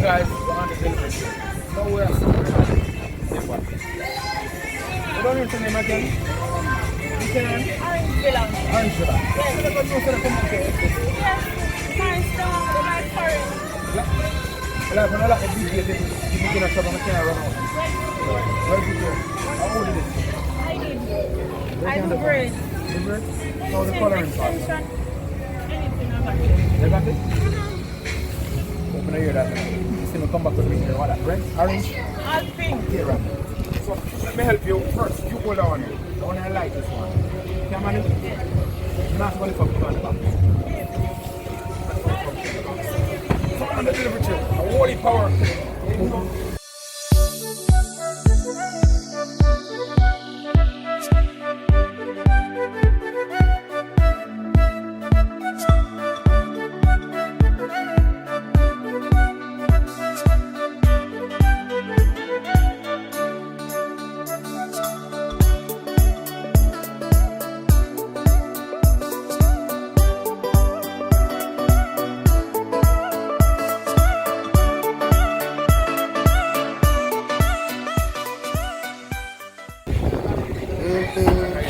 guys on the delivery. So we are what? What do you name again? Which name? Orange Villa. Orange Villa. Yes. Yes. Nice down to my foreign. Well, I'm not like a big gate. If you can shop on the camera run out. Where did you go? How old is it? I did. I do bread. The bread? How the coloring part? Anything I got it. You got it? Open the ear that. See me come back with me here. What that? Red? Orange? All pink. Here, right. So let me help you first. You hold on here. I want to light this one. Can you manage? You're not going to come on the back. So on the delivery chair. A holy power.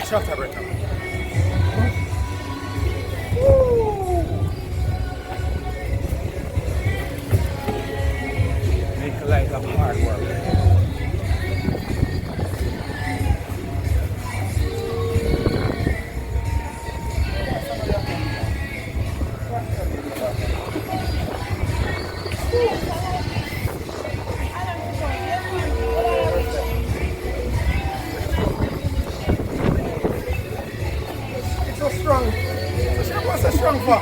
Shut up right now. Make life of hard work. Strong. So she was so strong for.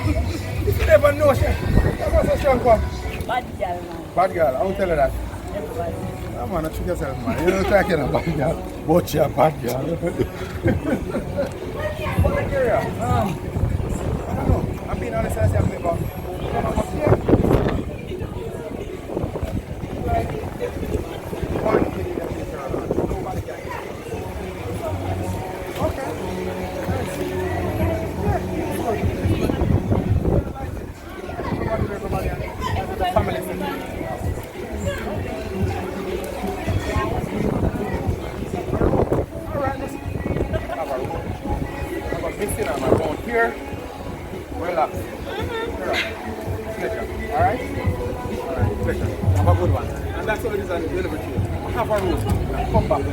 If you never know she was so strong for. Bad girl, man. Bad girl, I will tell her that. Everybody. Come on, trick yourself, man. You don't talk about bad girl, but you're a bad girl. What area? I don't know. I'm being honest, I say I'm never. Come up here. One thing that you turn on. Nobody can. Okay. Family. Alright, let's have a mixing on my phone here. Relax. Alright? Alright, pleasure. Have a good one. And that's all it is on the delivery. Have a roast. Come back.